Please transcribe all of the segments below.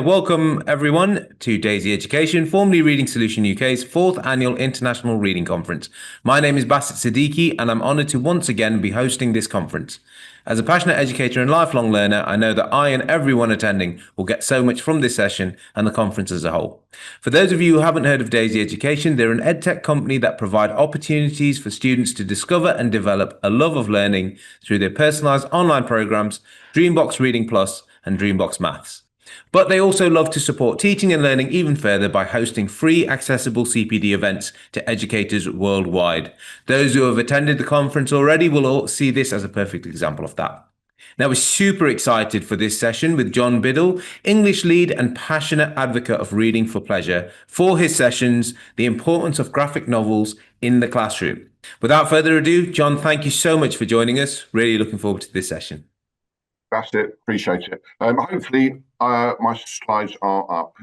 Welcome everyone to Daisy Education, formerly Reading Solution UK's fourth annual International Reading Conference. My name is Basit Siddiqui and I'm honoured to once again be hosting this conference. As a passionate educator and lifelong learner, I know that I and everyone attending will get so much from this session and the conference as a whole. For those of you who haven't heard of Daisy Education, they're an edtech company that provide opportunities for students to discover and develop a love of learning through their personalised online programs, Dreambox Reading Plus and Dreambox Maths. But they also love to support teaching and learning even further by hosting free accessible CPD events to educators worldwide. Those who have attended the conference already will all see this as a perfect example of that. Now, we're super excited for this session with Jon Biddle, English lead and passionate advocate of reading for pleasure, for his sessions, The Importance of Graphic Novels in the Classroom. Without further ado, Jon, thank you so much for joining us. Really looking forward to this session. That's it. Appreciate it. Hopefully my slides are up.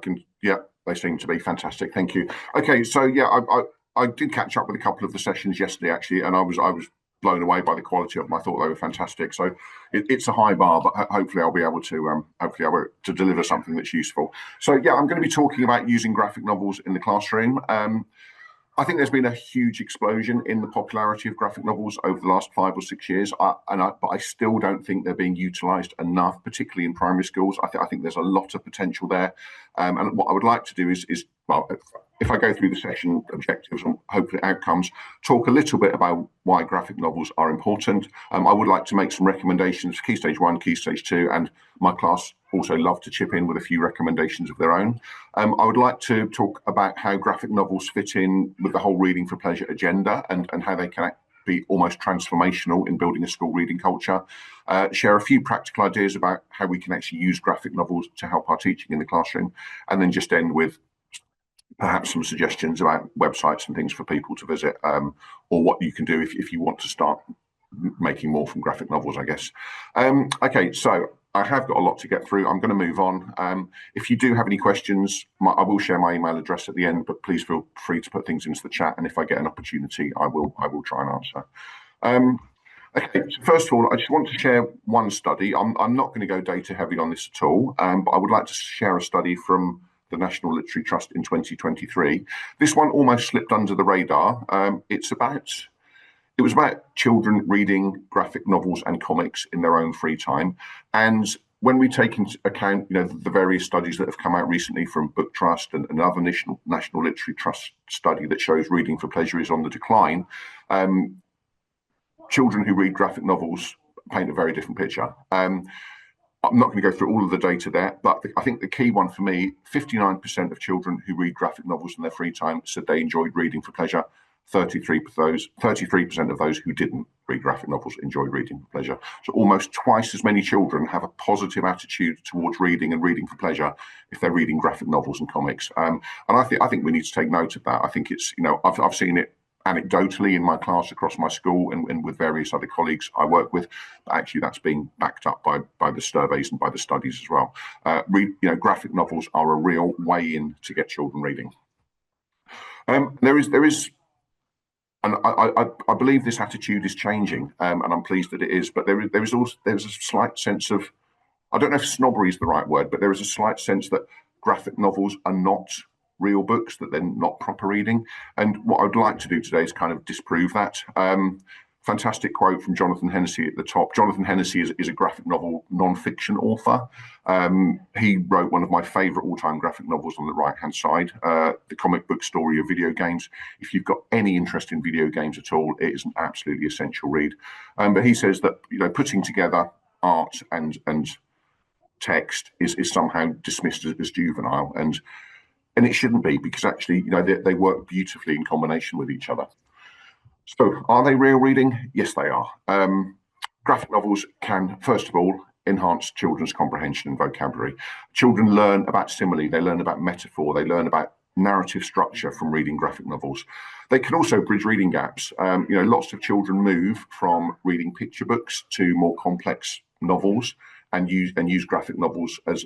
They seem to be fantastic. Thank you. Okay, so I did catch up with a couple of the sessions yesterday actually, and I was blown away by the quality of them. I thought they were fantastic. So it's a high bar, but hopefully I'll be able to deliver something that's useful. So I'm going to be talking about using graphic novels in the classroom. I think there's been a huge explosion in the popularity of graphic novels over the last 5 or 6 years, but I still don't think they're being utilised enough, particularly in primary schools. I think there's a lot of potential there, and what I would like to do is if I go through the session objectives and hopefully outcomes, talk a little bit about why graphic novels are important. I would like to make some recommendations for Key Stage 1, Key Stage 2, and my class also love to chip in with a few recommendations of their own. I would like to talk about how graphic novels fit in with the whole reading for pleasure agenda and how they can be almost transformational in building a school reading culture. Share a few practical ideas about how we can actually use graphic novels to help our teaching in the classroom, and then just end with perhaps some suggestions about websites and things for people to visit, or what you can do if you want to start making more from graphic novels, I guess. Okay, so I have got a lot to get through. I'm going to move on. If you do have any questions, I will share my email address at the end, but please feel free to put things into the chat, and if I get an opportunity, I will try and answer. Okay, so first of all, I just want to share one study. I'm not going to go data heavy on this at all, but I would like to share a study from the National Literary Trust in 2023. This one almost slipped under the radar. It was about children reading graphic novels and comics in their own free time. And when we take into account, the various studies that have come out recently from Book Trust and another National Literary Trust study that shows reading for pleasure is on the decline, children who read graphic novels paint a very different picture. I'm not going to go through all of the data there, but I think the key one for me, 59% of children who read graphic novels in their free time said they enjoyed reading for pleasure. 33% of those who didn't read graphic novels enjoyed reading for pleasure. So almost twice as many children have a positive attitude towards reading and reading for pleasure if they're reading graphic novels and comics. And I think we need to take note of that. I think it's, I've seen it anecdotally in my class across my school and with various other colleagues I work with, but actually that's being backed up by the surveys and by the studies as well. Graphic novels are a real way in to get children reading. There is, and I believe this attitude is changing, and I'm pleased that it is. But there's a slight sense of, I don't know if snobbery is the right word, but there is a slight sense that graphic novels are not real books, that they're not proper reading. And what I'd like to do today is kind of disprove that. Fantastic quote from Jonathan Hennessy at the top. Jonathan Hennessy is a graphic novel non-fiction author. He wrote one of my favourite all-time graphic novels on the right-hand side, The Comic Book Story of Video Games. If you've got any interest in video games at all, it is an absolutely essential read. But he says that putting together art and text is somehow dismissed as juvenile, and it shouldn't be, because actually they work beautifully in combination with each other. So are they real reading? Yes, they are. Graphic novels can, first of all, enhance children's comprehension and vocabulary. Children learn about simile, they learn about metaphor, they learn about narrative structure from reading graphic novels. They can also bridge reading gaps. Lots of children move from reading picture books to more complex novels and use graphic novels as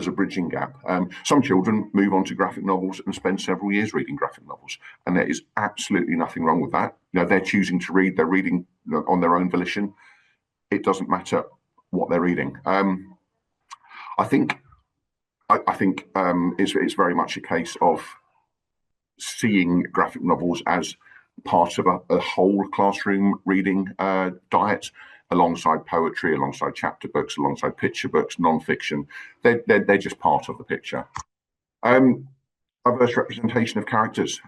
a bridging gap. Some children move on to graphic novels and spend several years reading graphic novels, and there is absolutely nothing wrong with that. They're choosing to read, they're reading on their own volition. It doesn't matter what they're reading. I think I think it's very much a case of seeing graphic novels as part of a whole classroom reading diet, alongside poetry, alongside chapter books, alongside picture books, non-fiction. They're just part of the picture. Diverse representation of characters.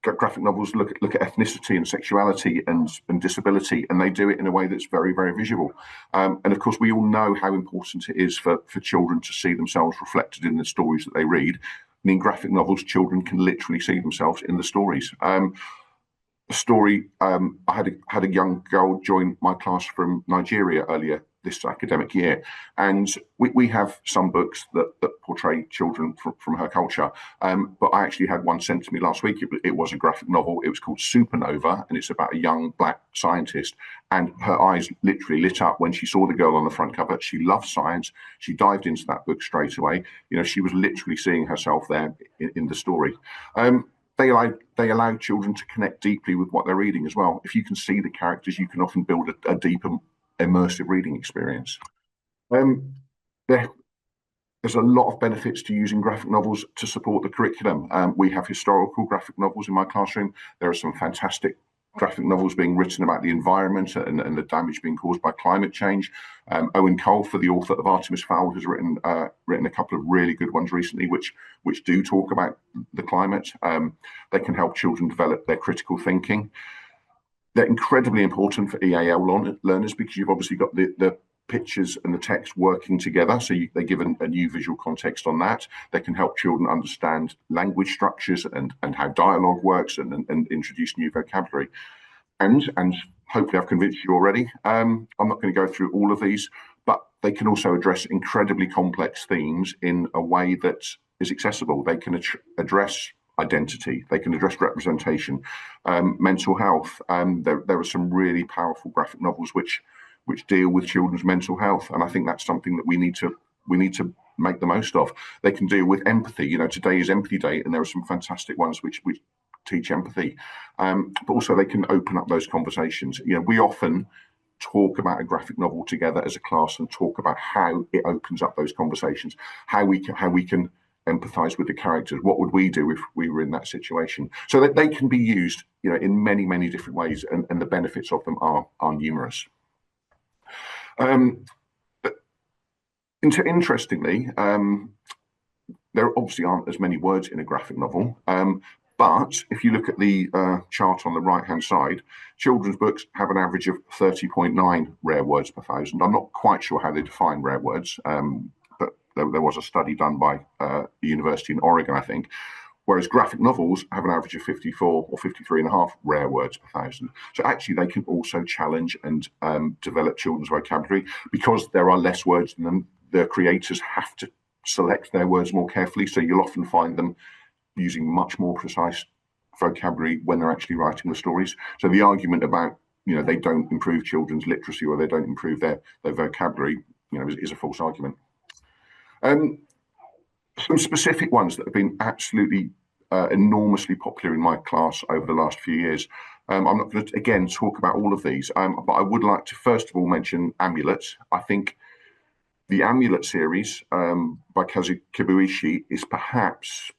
Graphic novels look at ethnicity and sexuality and disability, and they do it in a way that's very, very visual. And of course, we all know how important it is for children to see themselves reflected in the stories that they read. And in graphic novels, children can literally see themselves in the stories. A story, I had a young girl join my class from Nigeria earlier this academic year, and we have some books that portray children from her culture, but I actually had one sent to me last week. It was a graphic novel. It was called Supernova, and it's about a young black scientist, and her eyes literally lit up when she saw the girl on the front cover. She loved science. She dived into that book straight away. She was literally seeing herself there in the story. They allow children to connect deeply with what they're reading as well. If you can see the characters, you can often build a deeper, immersive reading experience. There's a lot of benefits to using graphic novels to support the curriculum. We have historical graphic novels in my classroom. There are some fantastic graphic novels being written about the environment and the damage being caused by climate change. Owen Colfer, the author of Artemis Fowl, has written a couple of really good ones recently, which do talk about the climate. They can help children develop their critical thinking. They're incredibly important for EAL learners because you've obviously got the pictures and the text working together, so they give a new visual context on that. They can help children understand language structures and how dialogue works and introduce new vocabulary. And hopefully I've convinced you already. I'm not going to go through all of these, but they can also address incredibly complex themes in a way that is accessible. They can address identity, they can address representation, mental health. There are some really powerful graphic novels which deal with children's mental health, and I think that's something that we need to make the most of. They can deal with empathy. Today is Empathy Day, and there are some fantastic ones which teach empathy, but also they can open up those conversations. We often talk about a graphic novel together as a class and talk about how it opens up those conversations, how we can empathize with the characters. What would we do if we were in that situation? So that they can be used, in many, many different ways, and the benefits of them are numerous. Interestingly, there obviously aren't as many words in a graphic novel, but if you look at the chart on the right-hand side, children's books have an average of 30.9 rare words per thousand. I'm not quite sure how they define rare words, but there was a study done by a university in Oregon, I think, whereas graphic novels have an average of 54 or 53.5 rare words per thousand. So actually they can also challenge and develop children's vocabulary. Because there are less words in them, the creators have to select their words more carefully, so you'll often find them using much more precise vocabulary when they're actually writing the stories. So the argument about they don't improve children's literacy or they don't improve their vocabulary is a false argument. Some specific ones that have been absolutely enormously popular in my class over the last few years. I'm not going to again talk about all of these, but I would like to first of all mention Amulet. I think the Amulet series by Kazu Kibuishi is perhaps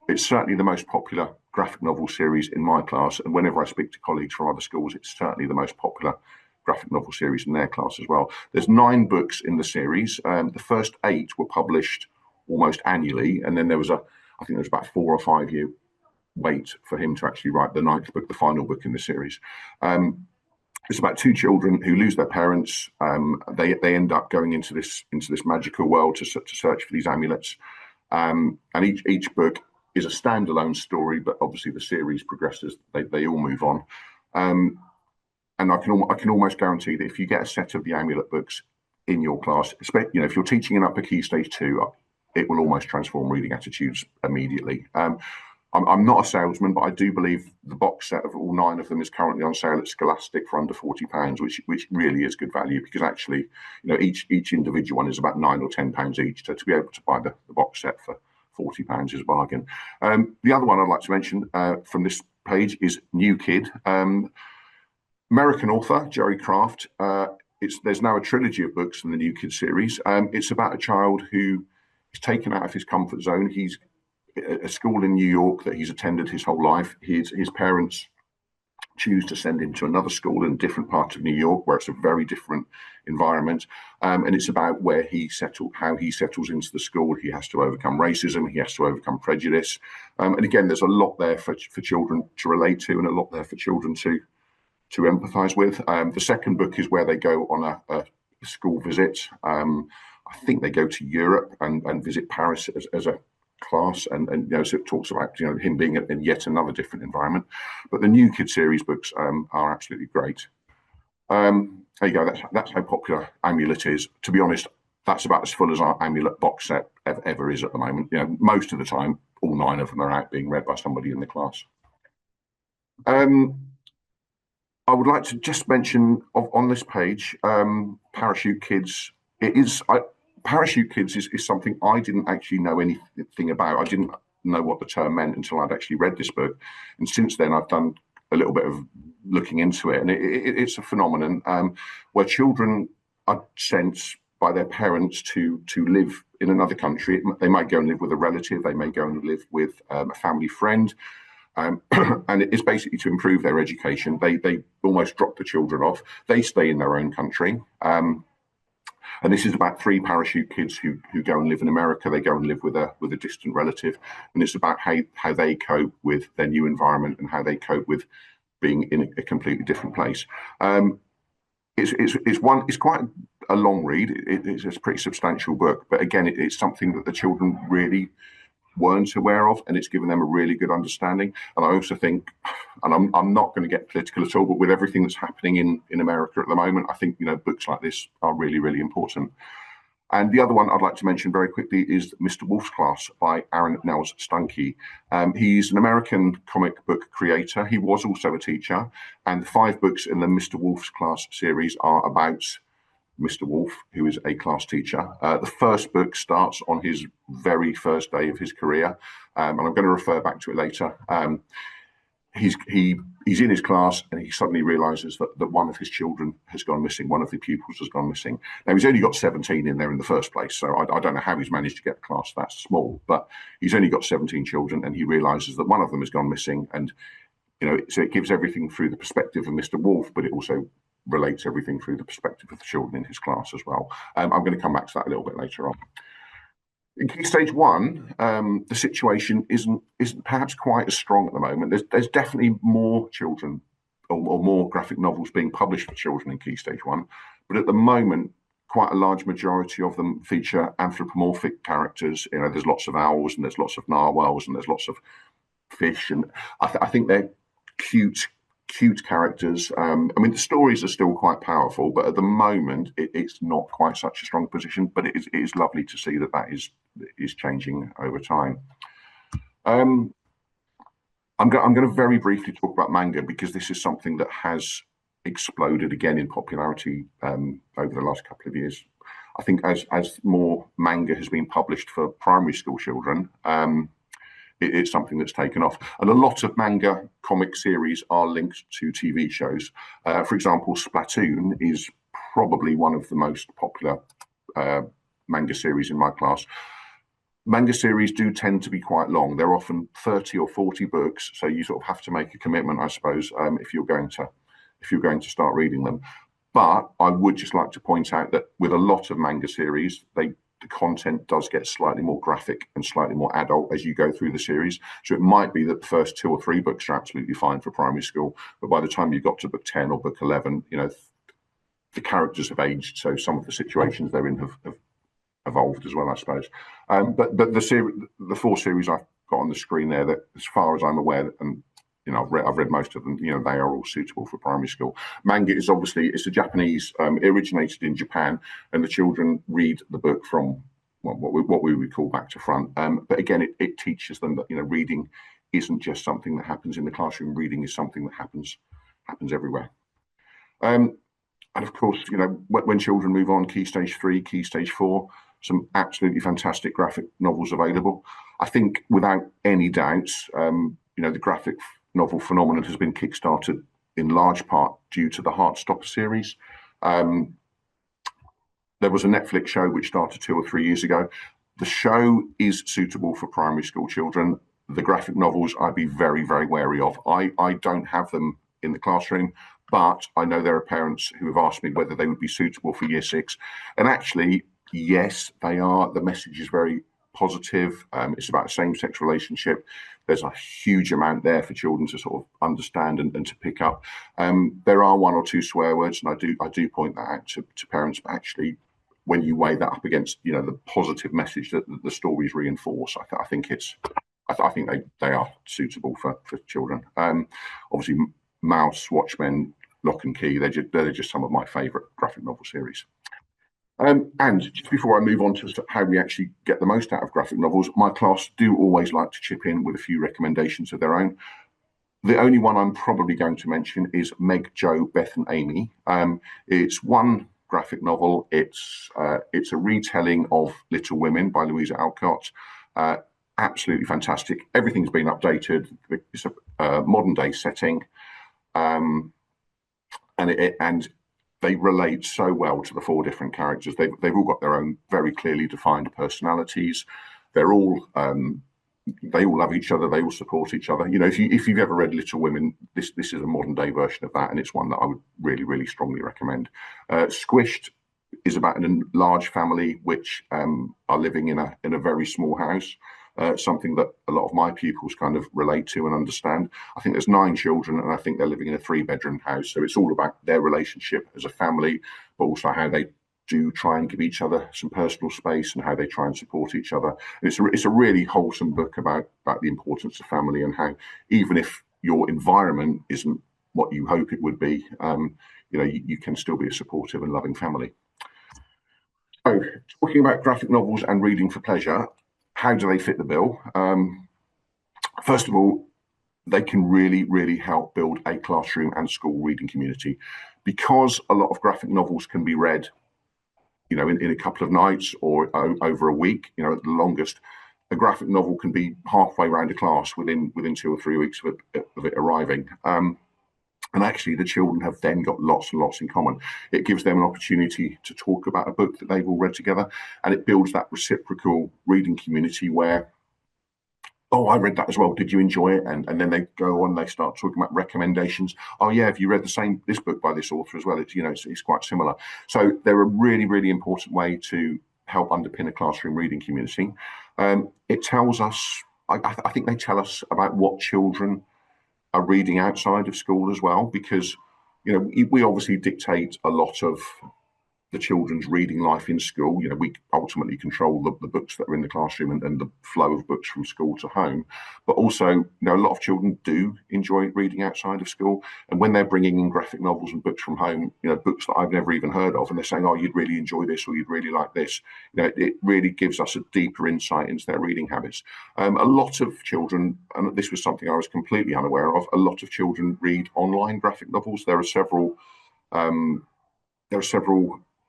it's certainly the most popular graphic novel series in my class, and whenever I speak to colleagues from other schools, it's certainly the most popular graphic novel series in their class as well. There's 9 books in the series. The first 8 were published almost annually, and then there was I think there was about 4 or 5 year wait for him to actually write the 9th book, the final book in the series. It's about 2 children who lose their parents. They end up going into this magical world to search for these amulets, and each book is a standalone story, but obviously the series progresses. They all move on, and I can almost guarantee that if you get a set of the Amulet books in your class, if you're teaching in upper key stage 2, it will almost transform reading attitudes immediately. I'm not a salesman, but I do believe the box set of all 9 of them is currently on sale at Scholastic for under £40, which really is good value, because actually, each individual one is about £9 or £10 each. So to be able to buy the box set for £40 is a bargain. The other one I'd like to mention from this page is New Kid. American author Jerry Craft there's now a trilogy of books in the New Kids series. It's about a child who is taken out of his comfort zone. He's at a school in New York that he's attended his whole life. His parents choose to send him to another school in a different part of New York, where it's a very different environment. And it's about how he settles into the school. He has to overcome racism. He has to overcome prejudice. And again, there's a lot there for children to relate to, and a lot there for children to empathise with. The second book is where they go on a school visit. I think they go to Europe and visit Paris as a class, and so it talks about him being in yet another different environment. But the New Kid series books are absolutely great. There you go. That's how popular Amulet is. To be honest, that's about as full as our Amulet box set ever is at the moment. Most of the time, all 9 of them are out being read by somebody in the class. I would like to just mention on this page, Parachute Kids. Parachute Kids is something I didn't actually know anything about. I didn't know what the term meant until I'd actually read this book. And since then, I've done a little bit of looking into it. And it's a phenomenon where children are sent by their parents to live in another country. They might go and live with a relative. They may go and live with a family friend. And it's basically to improve their education. They almost drop the children off. They stay in their own country. And this is about 3 parachute kids who go and live in America. They go and live with a distant relative, and it's about how they cope with their new environment and how they cope with being in a completely different place. It's quite a long read. It's a pretty substantial book, but again, it's something that the children really weren't aware of, and it's given them a really good understanding. And I also think, and I'm not going to get political at all, but with everything that's happening in America at the moment, I think books like this are really, really important. And the other one I'd like to mention very quickly is Mr. Wolf's Class by Aaron Nels Stunkey. He's an American comic book creator. He was also a teacher, and the 5 books in the Mr. Wolf's Class series are about Mr. Wolf, who is a class teacher. The first book starts on his very first day of his career, and I'm going to refer back to it later. He's in his class, and he suddenly realizes that one of his children has gone missing. One of the pupils has gone missing. Now, he's only got 17 in there in the first place, so I don't know how he's managed to get a class that small, but he's only got 17 children, and he realizes that one of them has gone missing. And so it gives everything through the perspective of Mr. Wolf, but it also relates everything through the perspective of the children in his class as well. I'm going to come back to that a little bit later on. In Key Stage 1, the situation isn't perhaps quite as strong at the moment. There's definitely more children or more graphic novels being published for children in Key Stage 1, but at the moment, quite a large majority of them feature anthropomorphic characters. There's lots of owls, and there's lots of narwhals, and there's lots of fish, and I think they're cute characters. The stories are still quite powerful, but at the moment it's not quite such a strong position, but it is lovely to see that is changing over time. I'm going to very briefly talk about manga, because this is something that has exploded again in popularity over the last couple of years. I think as more manga has been published for primary school children, it's something that's taken off. And a lot of manga comic series are linked to TV shows. For example, Splatoon is probably one of the most popular manga series in my class. Manga series do tend to be quite long. They're often 30 or 40 books, so you sort of have to make a commitment, I suppose, if you're going to start reading them. But I would just like to point out that with a lot of manga series, the content does get slightly more graphic and slightly more adult as you go through the series. So it might be that the first 2 or 3 books are absolutely fine for primary school, but by the time you got to book 10 or book 11, the characters have aged, so some of the situations they're in have evolved as well, I suppose. But the 4 series I've got on the screen there, that as far as I'm aware, and I've read most of them, they are all suitable for primary school. Manga is obviously, it's a Japanese, it originated in Japan, and the children read the book from what we would call back to front. But again, it teaches them that reading isn't just something that happens in the classroom. Reading is something that happens everywhere. And of course, when children move on, Key Stage 3, Key Stage 4, some absolutely fantastic graphic novels available. I think without any doubts, the graphic novel phenomenon has been kickstarted in large part due to the Heartstopper series. there was a Netflix show which started 2 or 3 years ago. The show is suitable for primary school children. The graphic novels I'd be very, very wary of. I don't have them in the classroom, but I know there are parents who have asked me whether they would be suitable for year 6. And actually, yes, they are. The message is very positive. It's about a same-sex relationship. There's a huge amount there for children to sort of understand and to pick up. There are 1 or 2 swear words, and I do point that out to parents. But actually, when you weigh that up against, you know, the positive message that the stories reinforce, I think they are suitable for children. Obviously, Mouse, Watchmen, Lock and Key, they're just some of my favourite graphic novel series. And just before I move on to how we actually get the most out of graphic novels, my class do always like to chip in with a few recommendations of their own. The only one I'm probably going to mention is Meg, Jo, Beth and Amy. It's one graphic novel. It's a retelling of Little Women by Louisa Alcott. Absolutely fantastic. Everything's been updated. It's a modern day setting. And they relate so well to the 4 different characters. They've all got their own very clearly defined personalities. They're all they all love each other. They all support each other. You know, if you've ever read Little Women, this is a modern day version of that, and it's one that I would really, really strongly recommend. Squished is about a large family which are living in a very small house. Something that a lot of my pupils kind of relate to and understand. I think there's 9 children, and I think they're living in a 3-bedroom house. So it's all about their relationship as a family, but also how they do try and give each other some personal space and how they try and support each other. And it's a really wholesome book about the importance of family and how even if your environment isn't what you hope it would be, you know, you can still be a supportive and loving family. So, talking about graphic novels and reading for pleasure, how do they fit the bill? First of all, they can really, really help build a classroom and school reading community, because a lot of graphic novels can be read, you know, in a couple of nights or over a week. You know, at the longest, a graphic novel can be halfway around a class within 2 or 3 weeks of it arriving. And actually, the children have then got lots and lots in common. It gives them an opportunity to talk about a book that they've all read together, and it builds that reciprocal reading community where, oh, I read that as well. Did you enjoy it? And then they go on, they start talking about recommendations. Oh, yeah, have you read this book by this author as well? It's, you know, it's quite similar. So they're a really, really important way to help underpin a classroom reading community. It tells us, I think they tell us about what children are reading outside of school as well, because, you know, we obviously dictate a lot of the children's reading life in school. You know, we ultimately control the books that are in the classroom and the flow of books from school to home. But also, you know, a lot of children do enjoy reading outside of school. And when they're bringing in graphic novels and books from home, you know, books that I've never even heard of, and they're saying, oh, you'd really enjoy this, or you'd really like this, you know, it really gives us a deeper insight into their reading habits. A lot of children, and this was something I was completely unaware of, a lot of children read online graphic novels. There are several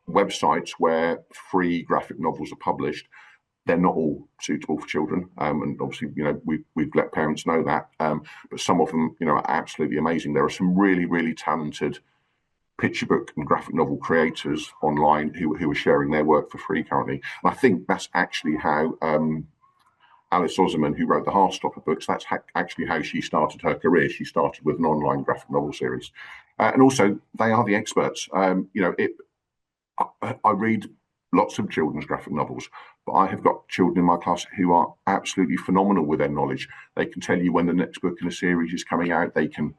websites where free graphic novels are published. They're not all suitable for children, and obviously, you know, we've let parents know that. But some of them, you know, are absolutely amazing. There are some really, really talented picture book and graphic novel creators online who are sharing their work for free currently. And I think that's actually how Alice Oserman, who wrote the Heartstopper books, that's actually how she started her career. She started with an online graphic novel series, and also they are the experts. You know, I read lots of children's graphic novels, but I have got children in my class who are absolutely phenomenal with their knowledge. They can tell you when the next book in a series is coming out. They can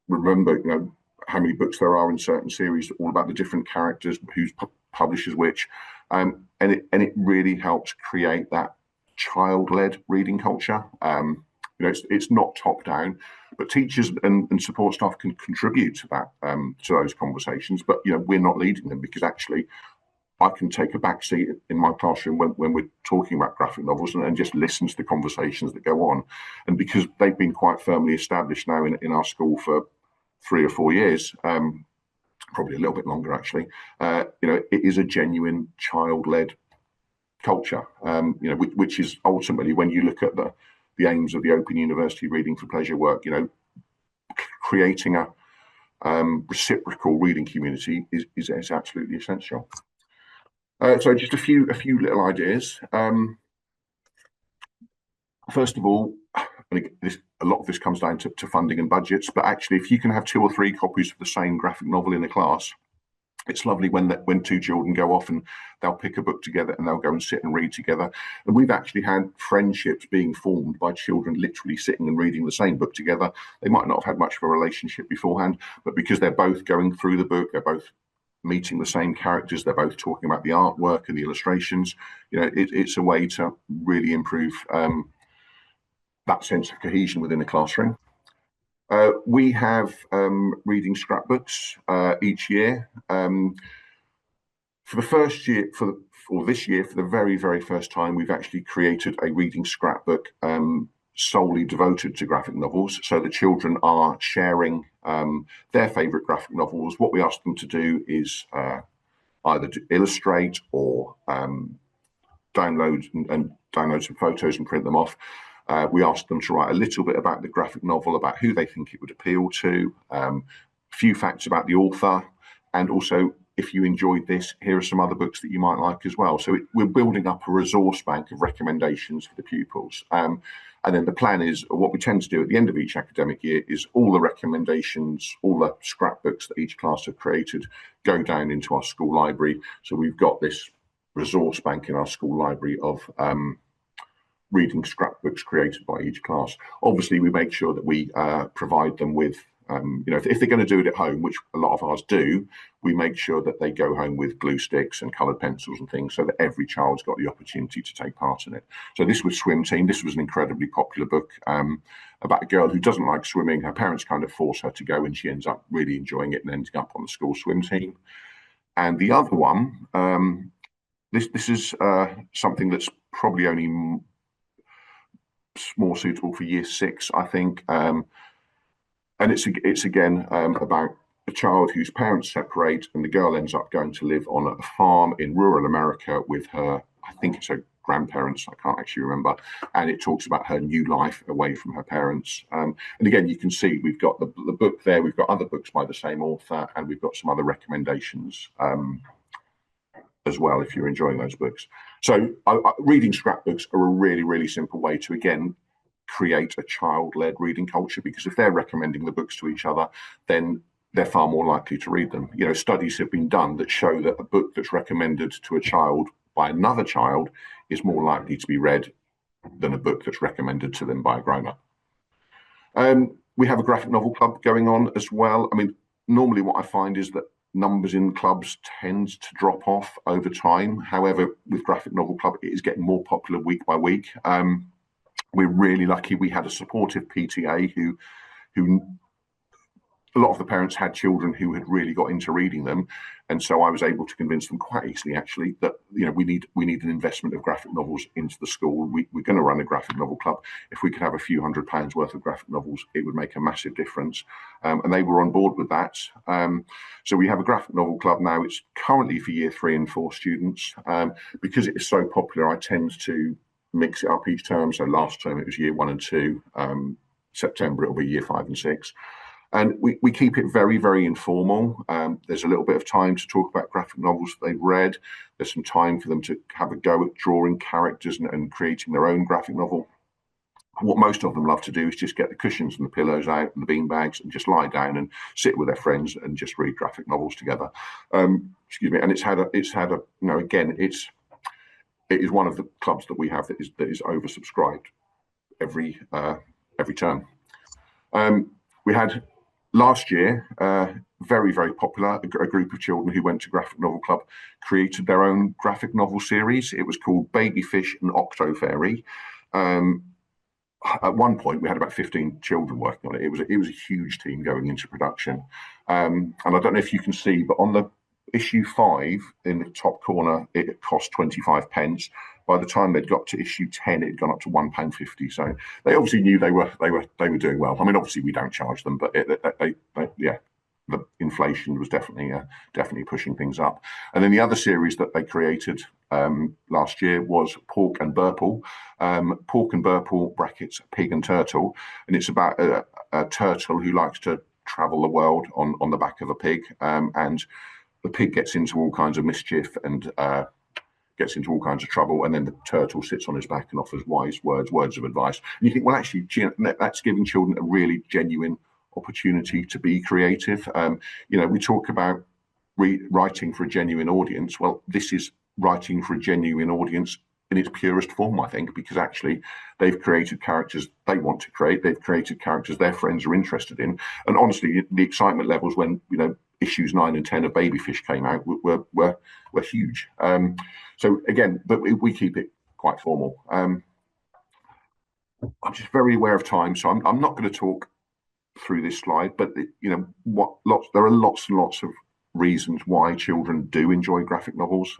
remember, you know, how many books there are in certain series, all about the different characters, who's publishes which, and it really helps create that child-led reading culture. You know, it's not top down, but teachers and support staff can contribute to that, to those conversations. But, you know, we're not leading them, because actually I can take a back seat in my classroom when we're talking about graphic novels and just listen to the conversations that go on. And because they've been quite firmly established now in our school for 3 or 4 years, probably a little bit longer actually, you know, it is a genuine child-led culture, you know, which is ultimately, when you look at the aims of the Open University Reading for Pleasure work, you know, creating a reciprocal reading community is absolutely essential. So just a few little ideas. First of all, a lot of this comes down to funding and budgets, but actually, if you can have 2 or 3 copies of the same graphic novel in a class, it's lovely when 2 children go off and they'll pick a book together and they'll go and sit and read together. And we've actually had friendships being formed by children literally sitting and reading the same book together. They might not have had much of a relationship beforehand, but because they're both going through the book, they're both meeting the same characters, they're both talking about the artwork and the illustrations. It's a way to really improve that sense of cohesion within a classroom. We have reading scrapbooks each year. For the first year, this year, for the very, very first time, we've actually created a reading scrapbook solely devoted to graphic novels. So the children are sharing their favourite graphic novels. What we ask them to do is either to illustrate or download some photos and print them off. We asked them to write a little bit about the graphic novel, about who they think it would appeal to, a few facts about the author, and also, if you enjoyed this, here are some other books that you might like as well. So we're building up a resource bank of recommendations for the pupils. And then the plan is, what we tend to do at the end of each academic year is all the recommendations, all the scrapbooks that each class have created go down into our school library. So we've got this resource bank in our school library of reading scrapbooks created by each class. Obviously, we make sure that we provide them with, if they're going to do it at home, which a lot of ours do, we make sure that they go home with glue sticks and coloured pencils and things so that every child's got the opportunity to take part in it. So this was Swim Team. This was an incredibly popular book about a girl who doesn't like swimming. Her parents kind of force her to go, and she ends up really enjoying it and ending up on the school swim team. And the other one, this is something that's probably only more suitable for year 6, I think. And it's again about a child whose parents separate, and the girl ends up going to live on a farm in rural America with her, I think it's her grandparents, I can't actually remember, and it talks about her new life away from her parents. And again, you can see we've got the book there, we've got other books by the same author, and we've got some other recommendations as well, if you're enjoying those books. So reading scrapbooks are a really, really simple way to, again, create a child-led reading culture, because if they're recommending the books to each other, then they're far more likely to read them. Studies have been done that show that a book that's recommended to a child by another child is more likely to be read than a book that's recommended to them by a grown-up. We have a graphic novel club going on as well. I mean, normally what I find is that numbers in clubs tend to drop off over time. However, with graphic novel club, it is getting more popular week by week. We're really lucky. We had a supportive PTA who a lot of the parents had children who had really got into reading them, and so I was able to convince them quite easily, actually, that we need an investment of graphic novels into the school. We're going to run a graphic novel club. If we could have a few £100s worth of graphic novels, it would make a massive difference, and they were on board with that. So we have a graphic novel club now. It's currently for year 3 and 4 students. Because it is so popular, I tend to mix it up each term. So last term it was year 1 and 2. September it'll be year 5 and 6. And we keep it very, very informal. There's a little bit of time to talk about graphic novels that they've read. There's some time for them to have a go at drawing characters and creating their own graphic novel. What most of them love to do is just get the cushions and the pillows out and the bean bags and just lie down and sit with their friends and just read graphic novels together. Excuse me. And it is one of the clubs that we have that is oversubscribed every term. We had last year, very, very popular, a group of children who went to Graphic Novel Club created their own graphic novel series. It was called Baby Fish and Octo Fairy. At one point, we had about 15 children working on it. It was a huge team going into production. And I don't know if you can see, but on the issue 5 in the top corner, it cost 25 pence. By the time they'd got to issue 10, it had gone up to £1.50. So they obviously knew they were doing well. I mean, obviously we don't charge them, but the inflation was definitely pushing things up. And then the other series that they created last year was Pork and Burple. Pork and Burple brackets Pig and Turtle, and it's about a turtle who likes to travel the world on the back of a pig, and the pig gets into all kinds of mischief and gets into all kinds of trouble, and then the turtle sits on his back and offers wise words of advice. And you think, well, actually, that's giving children a really genuine opportunity to be creative. We talk about writing for a genuine audience. Well, this is writing for a genuine audience in its purest form, I think, because actually they've created characters they want to create. They've created characters their friends are interested in. And honestly, the excitement levels when, issues 9 and 10 of Babyfish came out were huge. So again, but we keep it quite formal. I'm just very aware of time, so I'm not going to talk through this slide, but there are lots and lots of reasons why children do enjoy graphic novels.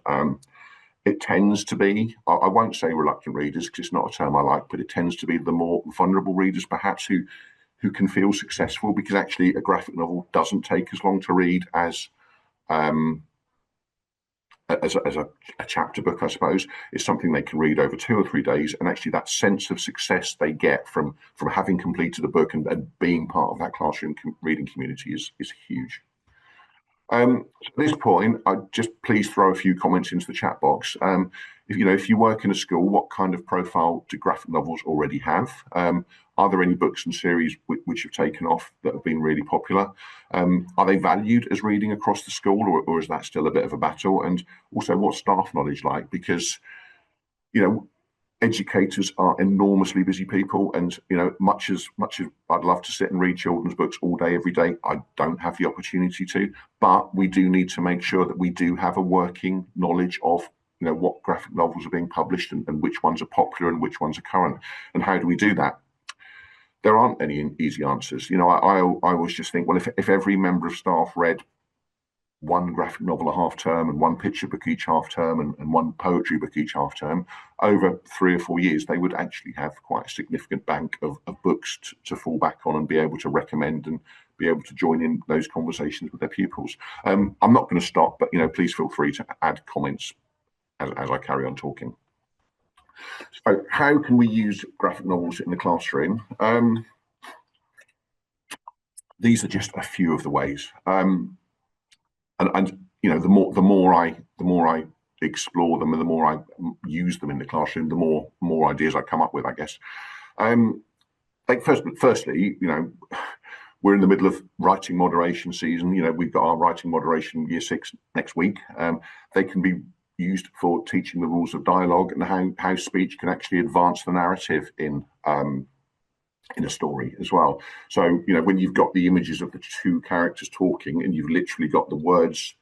It tends to be, I won't say reluctant readers because it's not a term I like, but it tends to be the more vulnerable readers perhaps who can feel successful, because actually a graphic novel doesn't take as long to read as a chapter book, I suppose. It's something they can read over 2 or 3 days, and actually that sense of success they get from having completed a book and being part of that classroom reading community is huge. So at this point, I'd just please throw a few comments into the chat box. If you work in a school, what kind of profile do graphic novels already have? Are there any books and series which have taken off that have been really popular? Are they valued as reading across the school, or is that still a bit of a battle? And also, what's staff knowledge like? Because, educators are enormously busy people, and much as I'd love to sit and read children's books all day every day, I don't have the opportunity to. But we do need to make sure that we do have a working knowledge of what graphic novels are being published and which ones are popular and which ones are current. And how do we do that? There aren't any easy answers. I always just think, well, if every member of staff read one graphic novel a half term and one picture book each half term and one poetry book each half term, over 3 or 4 years, they would actually have quite a significant bank of books to fall back on and be able to recommend and be able to join in those conversations with their pupils. I'm not going to stop, but please feel free to add comments as I carry on talking. So how can we use graphic novels in the classroom? These are just a few of the ways. And the more I explore them and the more I use them in the classroom, the more ideas I come up with, I guess. Firstly, we're in the middle of writing moderation season. We've got our writing moderation year 6 next week. They can be used for teaching the rules of dialogue and how speech can actually advance the narrative in a story as well. So, when you've got the images of the 2 characters talking and you've literally got the words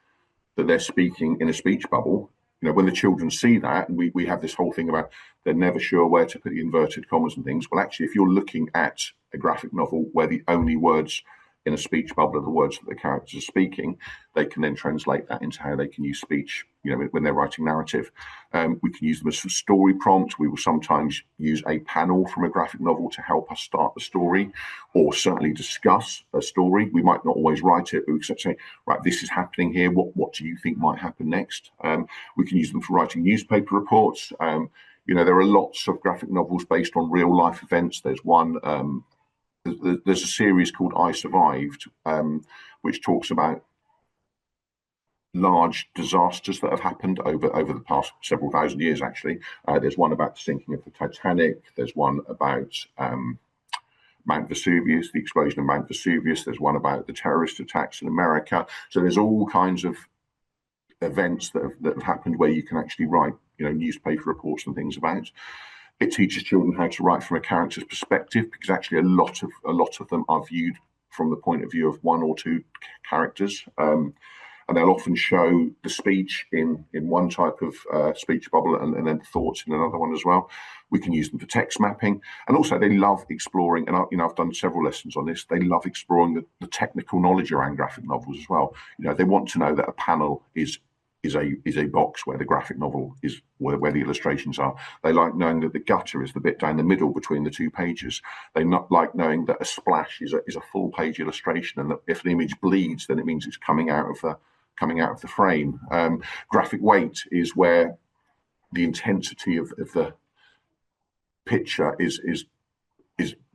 that they're speaking in a speech bubble, when the children see that, and we have this whole thing about they're never sure where to put the inverted commas and things. Well, actually, if you're looking at a graphic novel where the only words in a speech bubble are the words that the characters are speaking, they can then translate that into how they can use speech, when they're writing narrative. We can use them as some story prompts. We will sometimes use a panel from a graphic novel to help us start the story, or certainly discuss a story. We might not always write it, but we can say, right, this is happening here. What do you think might happen next? We can use them for writing newspaper reports. There are lots of graphic novels based on real life events. There's one. There's a series called I Survived, which talks about large disasters that have happened over the past several thousand years, actually. There's one about the sinking of the Titanic. There's one about Mount Vesuvius, the explosion of Mount Vesuvius. There's one about the terrorist attacks in America. So there's all kinds of events that have happened where you can actually write, newspaper reports and things about. It teaches children how to write from a character's perspective, because actually a lot of them are viewed from the point of view of 1 or 2 characters, and they'll often show the speech in one type of speech bubble and then thoughts in another one as well. We can use them for text mapping, and also they love exploring. And I've done several lessons on this. They love exploring the technical knowledge around graphic novels as well. They want to know that a panel is a box where the graphic novel is, where the illustrations are. They like knowing that the gutter is the bit down the middle between the 2 pages. They not like knowing that a splash is a full page illustration, and that if an image bleeds, then it means it's coming out of the frame. Graphic weight is where the intensity of the picture is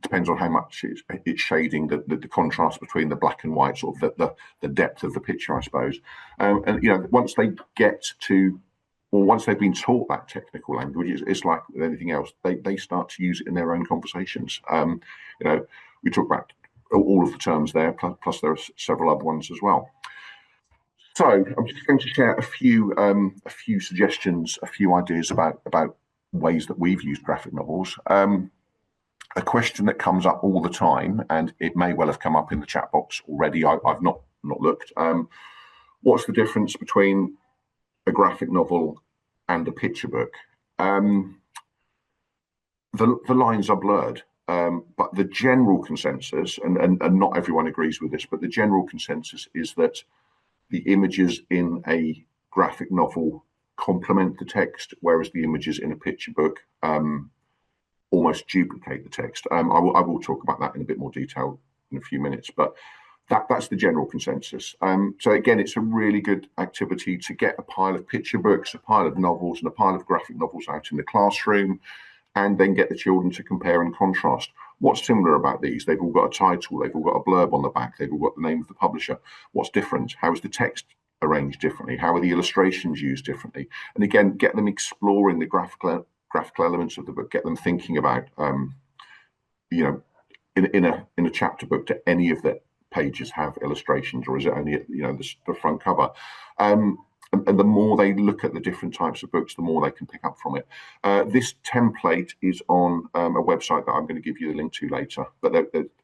depends on how much it's shading the contrast between the black and white, sort of the depth of the picture, I suppose. And once they get to or once they've been taught that technical language, it's like with anything else, they start to use it in their own conversations. We talk about all of the terms there, plus there are several other ones as well. So I'm just going to share a few suggestions, a few ideas about ways that we've used graphic novels. A question that comes up all the time, and it may well have come up in the chat box already. I've not looked. What's the difference between a graphic novel and a picture book? The lines are blurred, but the general consensus, and not everyone agrees with this, but the general consensus is that the images in a graphic novel complement the text, whereas the images in a picture book almost duplicate the text. I will talk about that in a bit more detail in a few minutes, but that's the general consensus. So again, it's a really good activity to get a pile of picture books, a pile of novels, and a pile of graphic novels out in the classroom, and then get the children to compare and contrast. What's similar about these? They've all got a title, they've all got a blurb on the back, they've all got the name of the publisher. What's different? How is the text arranged differently? How are the illustrations used differently? And again, get them exploring the graphical elements of the book, get them thinking about, in a chapter book, do any of the pages have illustrations, or is it only the front cover? And the more they look at the different types of books, the more they can pick up from it. This template is on a website that I'm going to give you the link to later, but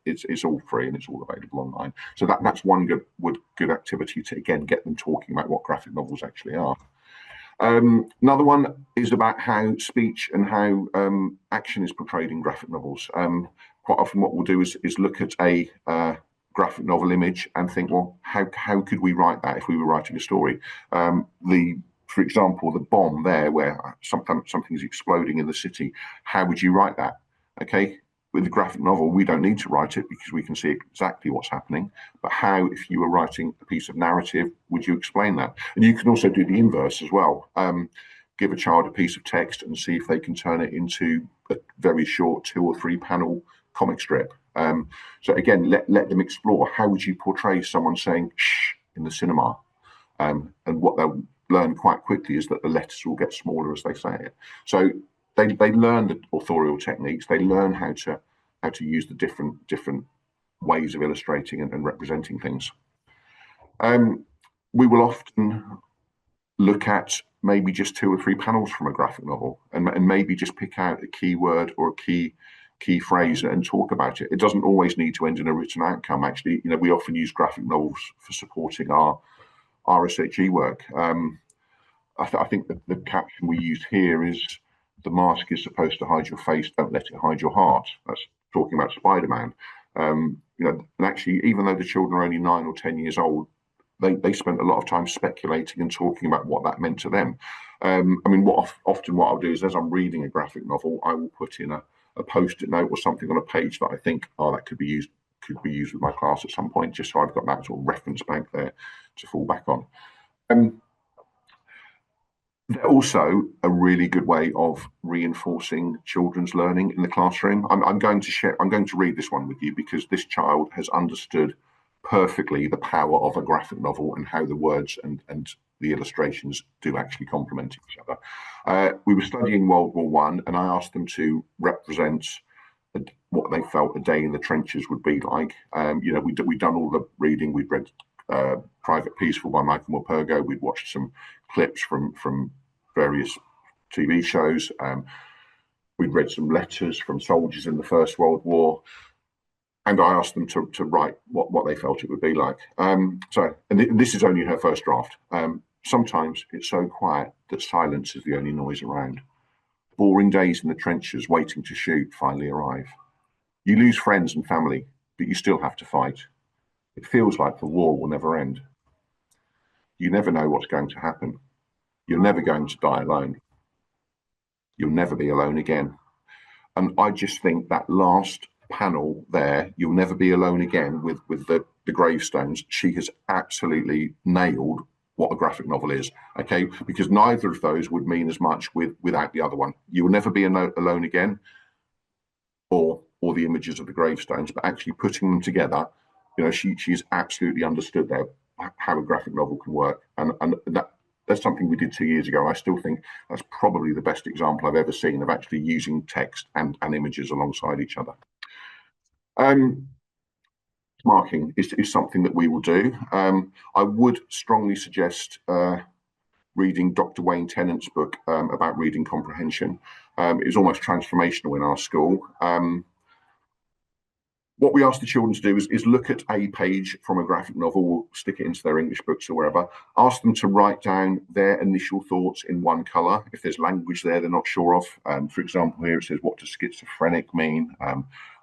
it's all free and it's all available online. So that's one good activity to, again, get them talking about what graphic novels actually are. Another one is about how speech and how action is portrayed in graphic novels. Quite often what we'll do is look at a graphic novel image and think, well, how could we write that if we were writing a story? For example, the bomb there, where something's exploding in the city, how would you write that? Okay, with the graphic novel, we don't need to write it because we can see exactly what's happening. But how, if you were writing a piece of narrative, would you explain that? And you can also do the inverse as well. Give a child a piece of text and see if they can turn it into a very short 2 or 3 panel comic strip. So again, let them explore. How would you portray someone saying shh in the cinema? And what they'll learn quite quickly is that the letters will get smaller as they say it. So they learn the authorial techniques. They learn how to use the different ways of illustrating and representing things. We will often look at maybe just 2 or 3 panels from a graphic novel, and maybe just pick out a keyword or a key phrase and talk about it. It doesn't always need to end in a written outcome. Actually, we often use graphic novels for supporting our RSHE work. I think the caption we use here is, "The mask is supposed to hide your face, don't let it hide your heart." That's talking about Spider-Man. And actually, even though the children are only 9 or 10 years old, they spent a lot of time speculating and talking about what that meant to them. Often what I'll do is, as I'm reading a graphic novel, I will put in a post-it note or something on a page that I think, that could be used with my class at some point, just so I've got that sort of reference bank there to fall back on. They're also a really good way of reinforcing children's learning in the classroom. I'm going to read this one with you because this child has understood perfectly the power of a graphic novel and how the words and the illustrations do actually complement each other. We were studying World War I, and I asked them to represent what they felt a day in the trenches would be like. We'd done all the reading. We'd read Private Peaceful by Michael Morpurgo. We'd watched some clips from various TV shows. We'd read some letters from soldiers in the First World War. And I asked them to write what they felt it would be like. And this is only her first draft. Sometimes it's so quiet that silence is the only noise around. Boring days in the trenches waiting to shoot finally arrive. You lose friends and family, but you still have to fight. It feels like the war will never end. You never know what's going to happen. You're never going to die alone. You'll never be alone again. And I just think that last panel there, "You'll never be alone again," with the gravestones, she has absolutely nailed what a graphic novel is. Okay, because neither of those would mean as much without the other one. "You'll never be alone again," or the images of the gravestones, but actually putting them together, she's absolutely understood how a graphic novel can work, and that's something we did 2 years ago. I still think that's probably the best example I've ever seen of actually using text and images alongside each other. Marking is something that we will do. I would strongly suggest reading Dr. Wayne Tennant's book about reading comprehension. It was almost transformational in our school. What we ask the children to do is look at a page from a graphic novel, we'll stick it into their English books or wherever, ask them to write down their initial thoughts in one colour. If there's language there they're not sure of, for example, here it says, what does schizophrenic mean?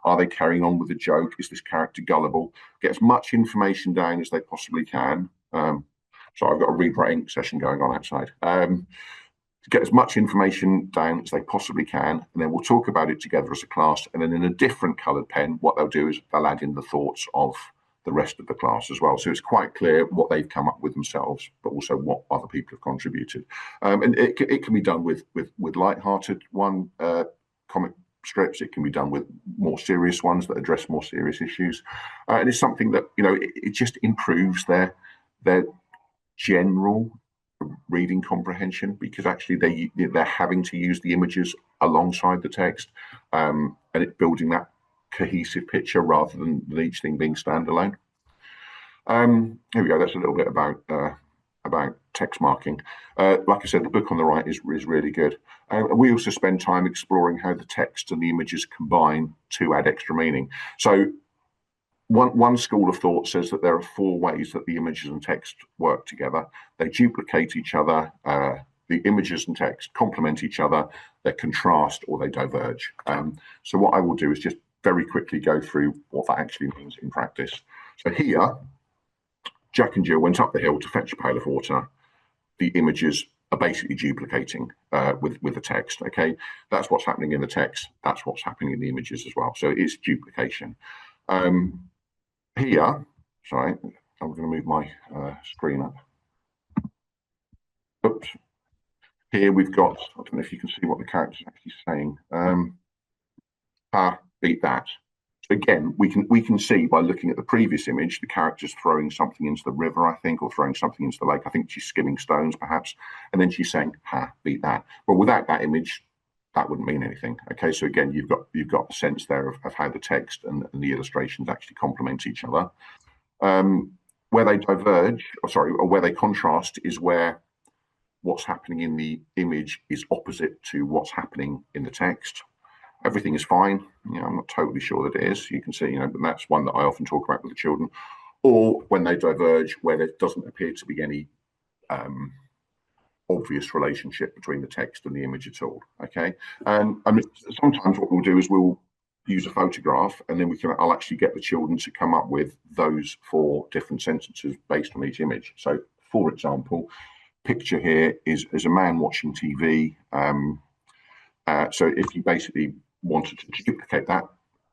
Are they carrying on with a joke? Is this character gullible? Get as much information down as they possibly can. So I've got a read-writing session going on outside. Get as much information down as they possibly can, and then we'll talk about it together as a class. And then in a different coloured pen, what they'll do is they'll add in the thoughts of the rest of the class as well. So it's quite clear what they've come up with themselves, but also what other people have contributed. And it can be done with light-hearted comic strips. It can be done with more serious ones that address more serious issues. And it's something that, it just improves their general reading comprehension, because actually they're having to use the images alongside the text, and it's building that cohesive picture rather than each thing being standalone. Here we go. That's a little bit about text marking. Like I said, the book on the right is really good. We also spend time exploring how the text and the images combine to add extra meaning. So one school of thought says that there are 4 ways that the images and text work together. They duplicate each other, the images and text complement each other, they contrast, or they diverge. So what I will do is just very quickly go through what that actually means in practice. So here, Jack and Jill went up the hill to fetch a pail of water. The images are basically duplicating with the text. Okay, that's what's happening in the text. That's what's happening in the images as well. So it's duplication. Here, sorry, I'm going to move my screen up. Oops. Here we've got, I don't know if you can see what the character's actually saying. Beat that. So again, we can see by looking at the previous image, the character's throwing something into the river, I think, or throwing something into the lake. I think she's skimming stones, perhaps. And then she's saying, beat that. But without that image, that wouldn't mean anything. Okay, so again, you've got a sense there of how the text and the illustrations actually complement each other. Where they diverge, or where they contrast, is where what's happening in the image is opposite to what's happening in the text. Everything is fine. I'm not totally sure that it is. You can see, but that's one that I often talk about with the children. Or when they diverge, where there doesn't appear to be any obvious relationship between the text and the image at all. Okay, and sometimes what we'll do is we'll use a photograph, and then I'll actually get the children to come up with those 4 different sentences based on each image. So, for example, picture here is a man watching TV. So if you basically wanted to duplicate that,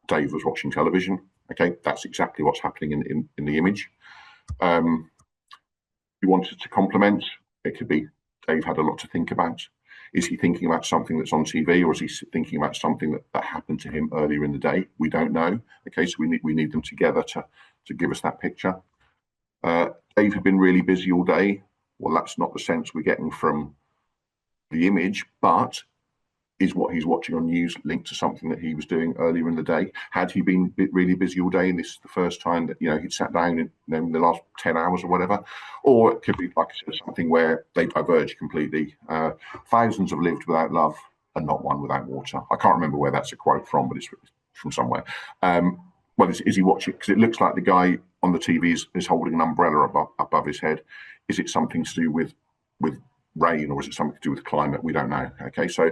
Dave was watching television. Okay, that's exactly what's happening in the image. You wanted to complement, it could be Dave had a lot to think about. Is he thinking about something that's on TV, or is he thinking about something that happened to him earlier in the day? We don't know. Okay, so we need them together to give us that picture. Dave had been really busy all day. Well, that's not the sense we're getting from the image, but is what he's watching on news linked to something that he was doing earlier in the day? Had he been really busy all day and this is the first time that he'd sat down in the last 10 hours or whatever? Or it could be, like I said, something where they diverge completely. Thousands have lived without love and not one without water. I can't remember where that's a quote from, but it's from somewhere. Well, is he watching? Because it looks like the guy on the TV is holding an umbrella above his head. Is it something to do with rain, or is it something to do with climate? We don't know. Okay, so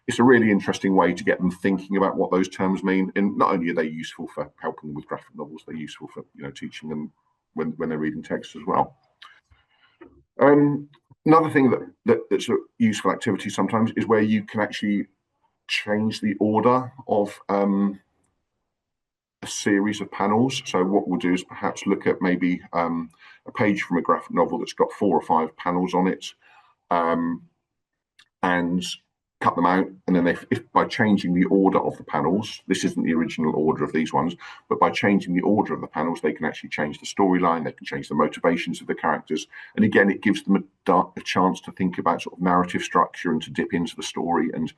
it's a really interesting way to get them thinking about what those terms mean. And not only are they useful for helping them with graphic novels, they're useful for teaching them when they're reading text as well. Another thing that's a useful activity sometimes is where you can actually change the order of a series of panels. So what we'll do is perhaps look at maybe a page from a graphic novel that's got 4 or 5 panels on it, and cut them out, and then if by changing the order of the panels, this isn't the original order of these ones, but by changing the order of the panels, they can actually change the storyline, they can change the motivations of the characters, and again, it gives them a chance to think about sort of narrative structure and to dip into the story and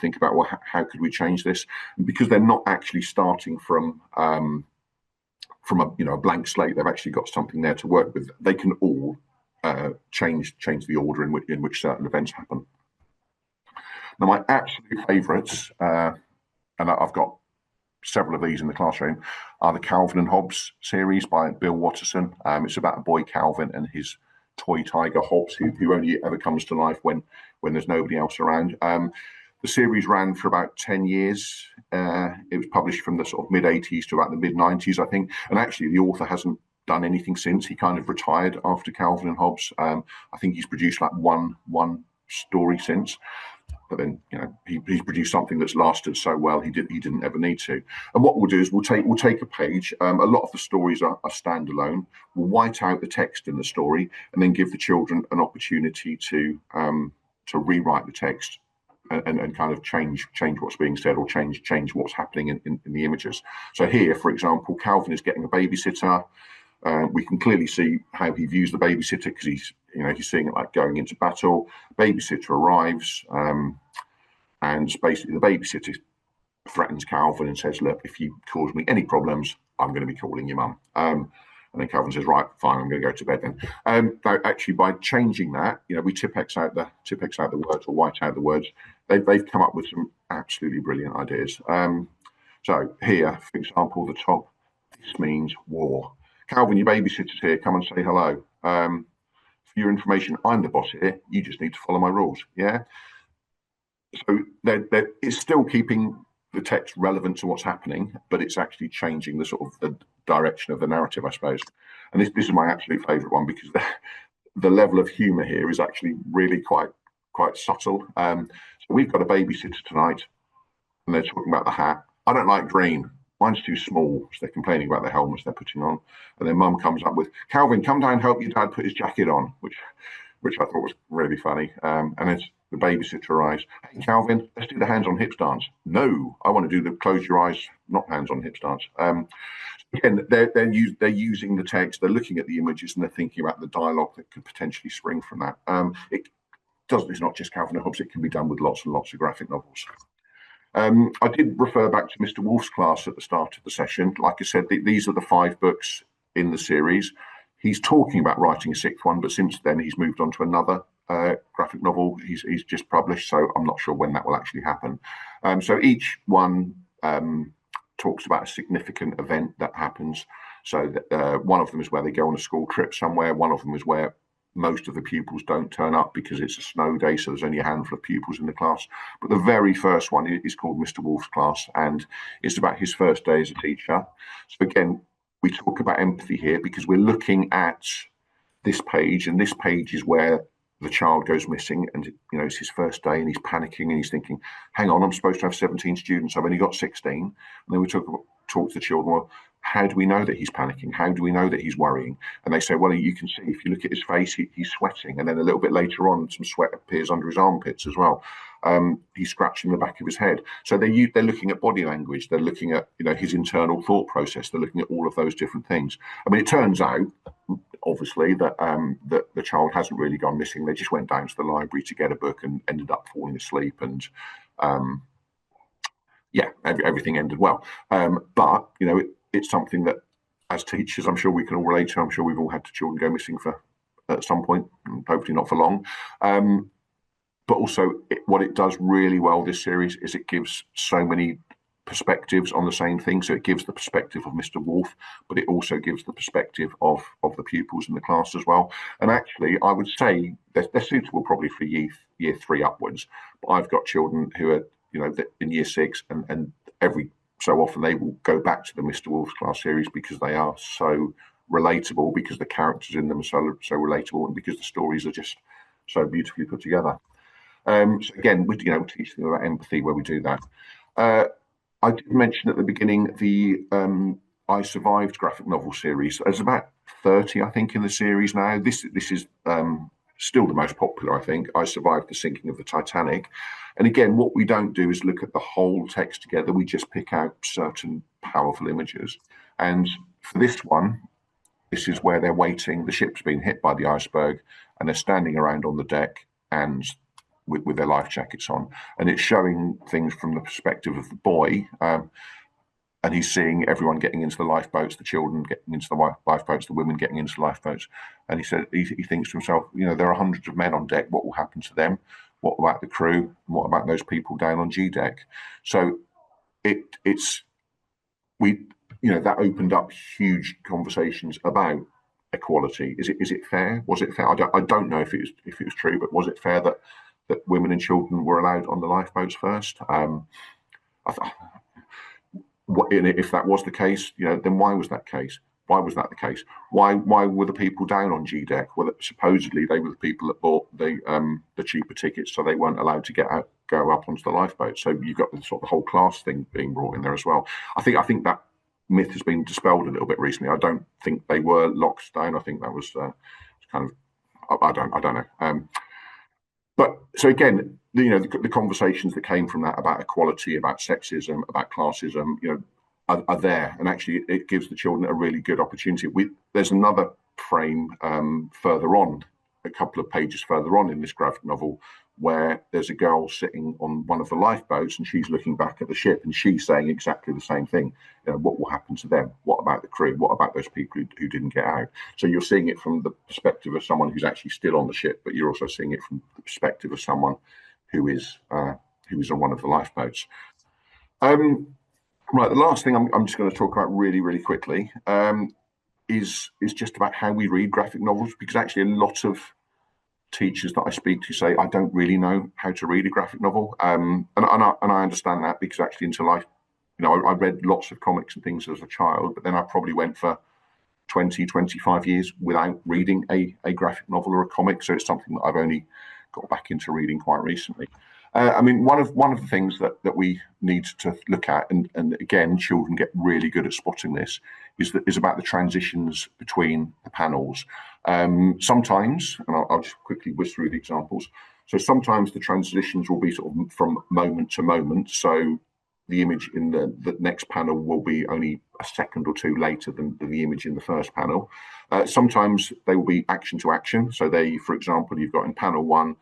think about, well, how could we change this? And because they're not actually starting from a blank slate, they've actually got something there to work with. They can all change the order in which certain events happen. Now, my absolute favourites, and I've got several of these in the classroom, are the Calvin and Hobbes series by Bill Watterson. It's about a boy, Calvin, and his toy tiger, Hobbes, who only ever comes to life when there's nobody else around. The series ran for about 10 years. It was published from the sort of mid-80s to about the mid-90s, I think. And actually, the author hasn't done anything since. He kind of retired after Calvin and Hobbes. I think he's produced like one story since. But then, he's produced something that's lasted so well, he didn't ever need to. And what we'll do is we'll take a page. A lot of the stories are standalone. We'll white out the text in the story, and then give the children an opportunity to rewrite the text and kind of change what's being said, or change what's happening in the images. So here, for example, Calvin is getting a babysitter. We can clearly see how he views the babysitter, because he's seeing it like going into battle. Babysitter arrives, and basically the babysitter threatens Calvin and says, "Look, if you cause me any problems, I'm going to be calling your mum." And then Calvin says, "Right, fine, I'm going to go to bed then." Actually, by changing that, we Tipp-Ex out the words, or white out the words. They've come up with some absolutely brilliant ideas. So here, for example, the top, this means war. Calvin, your babysitter's here. Come and say hello. For your information, I'm the boss here. You just need to follow my rules. Yeah. So it's still keeping the text relevant to what's happening, but it's actually changing the sort of the direction of the narrative, I suppose. And this is my absolute favourite one, because the level of humour here is actually really quite subtle. So we've got a babysitter tonight, and they're talking about the hat. "I don't like green. Mine's too small." So they're complaining about the helmets they're putting on. And then Mum comes up with, "Calvin, come down and help your dad put his jacket on," which I thought was really funny. And then the babysitter arrives. "Hey, Calvin, let's do the hands on hips dance." "No, I want to do the close your eyes, not hands on hips dance." Again, they're using the text, they're looking at the images, and they're thinking about the dialogue that could potentially spring from that. It's not just Calvin and Hobbes, it can be done with lots and lots of graphic novels. I did refer back to Mr. Wolf's class at the start of the session. Like I said, these are the 5 books in the series. He's talking about writing a 6th one, but since then he's moved on to another graphic novel he's just published, so I'm not sure when that will actually happen. So each one talks about a significant event that happens. So one of them is where they go on a school trip somewhere. One of them is where most of the pupils don't turn up because it's a snow day, so there's only a handful of pupils in the class. But the very first one is called Mr. Wolf's class, and it's about his first day as a teacher. So again, we talk about empathy here because we're looking at this page, and this page is where the child goes missing, and it's his first day, and he's panicking, and he's thinking, "Hang on, I'm supposed to have 17 students, I've only got 16." And then we talk to the children, well, how do we know that he's panicking? How do we know that he's worrying? And they say, well, you can see, if you look at his face, he's sweating. And then a little bit later on, some sweat appears under his armpits as well. He's scratching the back of his head. So they're looking at body language. They're looking at his internal thought process. They're looking at all of those different things. I mean, it turns out, obviously, that the child hasn't really gone missing. They just went down to the library to get a book and ended up falling asleep, and everything ended well. But it's something that, as teachers, I'm sure we can all relate to. I'm sure we've all had children go missing at some point, hopefully not for long. But also, what it does really well, this series, is it gives so many perspectives on the same thing. So it gives the perspective of Mr. Wolf, but it also gives the perspective of the pupils in the class as well. And actually, I would say they're suitable probably for year 3 upwards. But I've got children who are in year 6, and every so often they will go back to the Mr. Wolf's class series because they are so relatable, because the characters in them are so relatable, and because the stories are just so beautifully put together. So again, we teach them about empathy where we do that. I did mention at the beginning the I Survived graphic novel series. There's about 30, I think, in the series now. This is still the most popular, I think. I Survived the Sinking of the Titanic. And again, what we don't do is look at the whole text together. We just pick out certain powerful images. And for this one, this is where they're waiting. The ship's been hit by the iceberg, and they're standing around on the deck and with their life jackets on. And it's showing things from the perspective of the boy. And he's seeing everyone getting into the lifeboats, the children getting into the lifeboats, the women getting into the lifeboats. And he said, he thinks to himself, there are hundreds of men on deck. What will happen to them? What about the crew? What about those people down on G deck? So that opened up huge conversations about equality. Is it fair? Was it fair? I don't know if it was true, but was it fair that women and children were allowed on the lifeboats first? If that was the case, then why was that case? Why was that the case? Why were the people down on G deck? Well, supposedly they were the people that bought the cheaper tickets, so they weren't allowed to go up onto the lifeboat. So you've got the sort of the whole class thing being brought in there as well. I think that myth has been dispelled a little bit recently. I don't think they were locked down. I think that was kind of I don't know. But so again, the conversations that came from that about equality, about sexism, about classism, are there, and actually it gives the children a really good opportunity. There's another frame further on, a couple of pages further on in this graphic novel, where there's a girl sitting on one of the lifeboats and she's looking back at the ship and she's saying exactly the same thing. What will happen to them? What about the crew? What about those people who didn't get out? So you're seeing it from the perspective of someone who's actually still on the ship, but you're also seeing it from the perspective of someone who is on one of the lifeboats. Right, the last thing I'm just going to talk about really, really quickly is just about how we read graphic novels, because actually a lot of teachers that I speak to say, I don't really know how to read a graphic novel. And I understand that, because actually into life, I read lots of comics and things as a child, but then I probably went for 20, 25 years without reading a graphic novel or a comic. So it's something that I've only got back into reading quite recently. One of the things that we need to look at, and again, children get really good at spotting this, is about the transitions between the panels. Sometimes, and I'll just quickly whiz through the examples. So sometimes the transitions will be sort of from moment to moment. So the image in the next panel will be only a second or two later than the image in the first panel. Sometimes they will be action to action. So for example, you've got in panel one,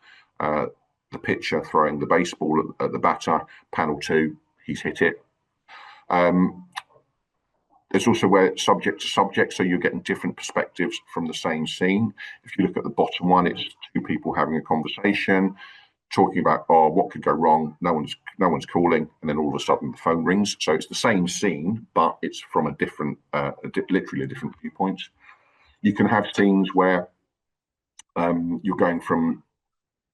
the pitcher throwing the baseball at the batter. Panel two, he's hit it. There's also where subject to subject, so you're getting different perspectives from the same scene. If you look at the bottom one, it's two people having a conversation, talking about, what could go wrong? No one's calling, and then all of a sudden the phone rings. So it's the same scene, but it's from a different, literally a different viewpoint. You can have scenes where you're going from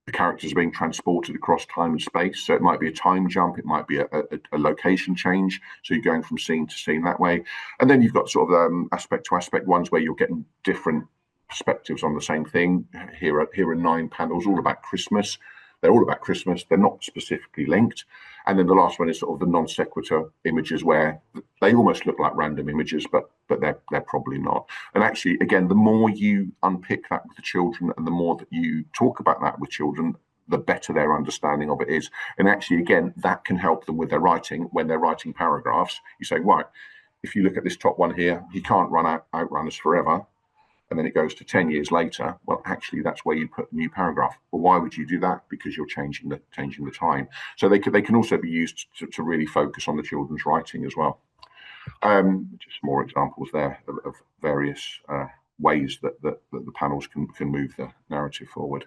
the characters being transported across time and space. So it might be a time jump, it might be a location change. So you're going from scene to scene that way. And then you've got sort of aspect to aspect ones where you're getting different perspectives on the same thing. Here are 9 panels, all about Christmas. They're all about Christmas. They're not specifically linked. And then the last one is sort of the non sequitur images, where they almost look like random images, but they're probably not. And actually, again, the more you unpick that with the children and the more that you talk about that with children, the better their understanding of it is. And actually, again, that can help them with their writing. When they're writing paragraphs, you say, right, if you look at this top one here, he can't outrun us forever. And then it goes to 10 years later. Well, actually, that's where you put a new paragraph. Well, why would you do that? Because you're changing the time. So they can also be used to really focus on the children's writing as well. Just more examples there of various ways that the panels can move the narrative forward.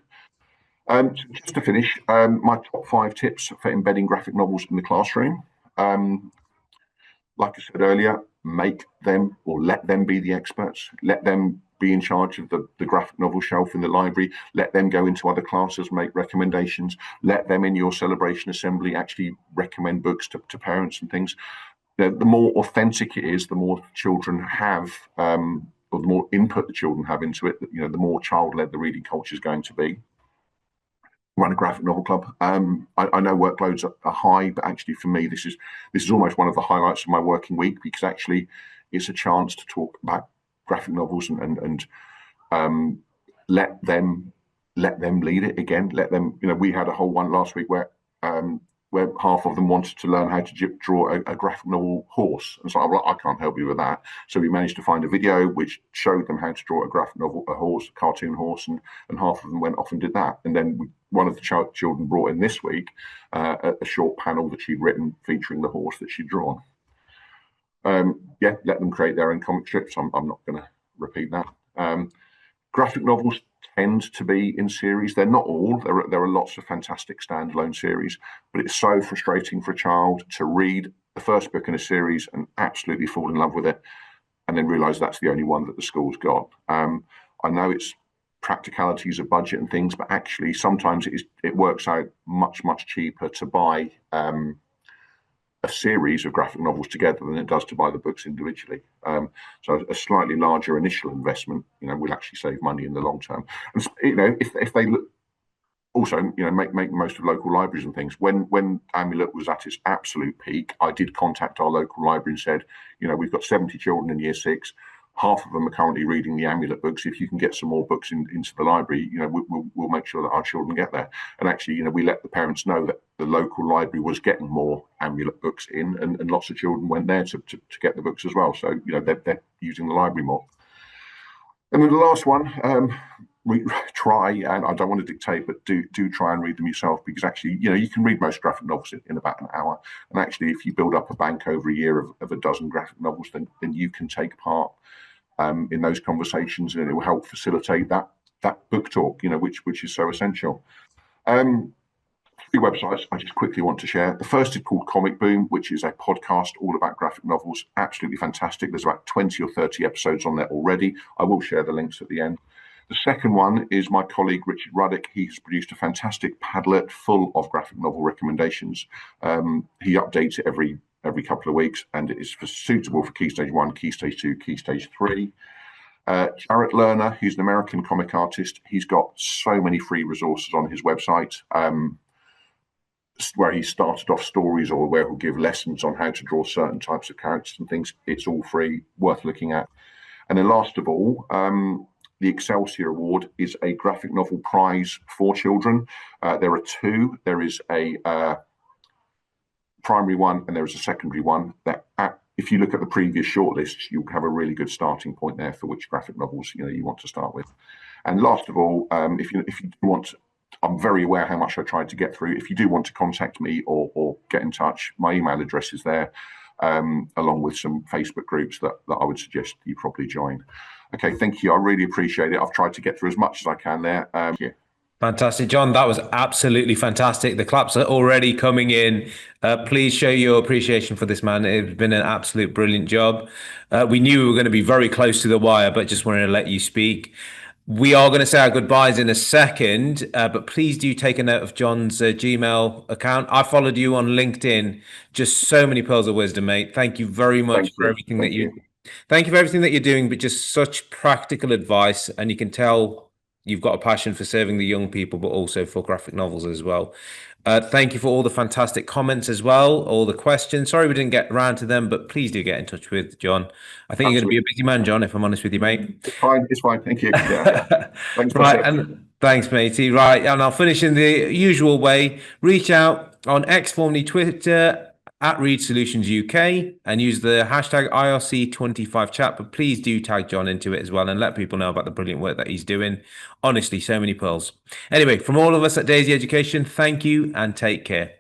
Just to finish, my top 5 tips for embedding graphic novels in the classroom. Like I said earlier, make them or let them be the experts. Let them be in charge of the graphic novel shelf in the library. Let them go into other classes, make recommendations. Let them in your celebration assembly actually recommend books to parents and things. The more authentic it is, the more children have, or the more input the children have into it, the more child-led the reading culture is going to be. Run a graphic novel club. I know workloads are high, but actually for me, this is almost one of the highlights of my working week, because actually it's a chance to talk about graphic novels and let them let them lead it again. Let them, we had a whole one last week where half of them wanted to learn how to draw a graphic novel horse. And so I can't help you with that. So we managed to find a video which showed them how to draw a graphic novel, a horse, a cartoon horse, and half of them went off and did that. And then one of the children brought in this week a short panel that she'd written featuring the horse that she'd drawn. Let them create their own comic strips. I'm not going to repeat that. Graphic novels tend to be in series. They're not all. There are lots of fantastic standalone series, but it's so frustrating for a child to read the first book in a series and absolutely fall in love with it, and then realise that's the only one that the school's got. I know it's practicalities of budget and things, but actually sometimes it works out much cheaper to buy a series of graphic novels together than it does to buy the books individually. So a slightly larger initial investment, will actually save money in the long term. And if they look, also, make the most of local libraries and things. When Amulet was at its absolute peak, I did contact our local library and said, we've got 70 children in year 6. Half of them are currently reading the Amulet books. If you can get some more books into the library, we'll make sure that our children get there. And actually, we let the parents know that the local library was getting more Amulet books in, and lots of children went there to get the books as well. So, they're using the library more. And then the last one, try, and I don't want to dictate, but do try and read them yourself, because actually, you can read most graphic novels in about an hour. And actually, if you build up a bank over a year of a dozen graphic novels, then you can take part in those conversations, and it will help facilitate that book talk, which is so essential. 3 websites I just quickly want to share. The first is called Comic Boom, which is a podcast all about graphic novels. Absolutely fantastic. There's about 20 or 30 episodes on there already. I will share the links at the end. The second one is my colleague Richard Ruddick. He's produced a fantastic Padlet full of graphic novel recommendations. He updates it every couple of weeks, and it is suitable for Key Stage 1, Key Stage 2, Key Stage 3. Jarrett Lerner, who's an American comic artist, he's got so many free resources on his website, where he started off stories or where he'll give lessons on how to draw certain types of characters and things. It's all free, worth looking at. And then last of all, the Excelsior Award is a graphic novel prize for children. There are 2. There is a primary one and there is a secondary one. If you look at the previous shortlists, you'll have a really good starting point there for which graphic novels you want to start with. And last of all, if you want, I'm very aware how much I tried to get through. If you do want to contact me or get in touch, my email address is there, along with some Facebook groups that I would suggest you probably join. Okay, thank you. I really appreciate it. I've tried to get through as much as I can there. Yeah. Fantastic, Jon. That was absolutely fantastic. The claps are already coming in. Please show your appreciation for this man. It's been an absolute brilliant job. We knew we were going to be very close to the wire, but just wanted to let you speak. We are going to say our goodbyes in a second, but please do take a note of Jon's Gmail account. I followed you on LinkedIn. Just so many pearls of wisdom, mate. Thank you very much for everything that you. Thank you for everything that you're doing, but just such practical advice, and you can tell you've got a passion for serving the young people, but also for graphic novels as well. Thank you for all the fantastic comments as well, all the questions. Sorry we didn't get around to them, but please do get in touch with Jon. I think you're going to be a busy man, Jon, if I'm honest with you, mate. It's fine. Thank you. Yeah. Thanks, right, and thanks, matey. Right, and I'll finish in the usual way. Reach out on X, formerly Twitter, at Read Solutions UK, and use the hashtag IRC25 chat, but please do tag Jon into it as well and let people know about the brilliant work that he's doing. Honestly, so many pearls. Anyway, from all of us at Daisy Education, thank you and take care.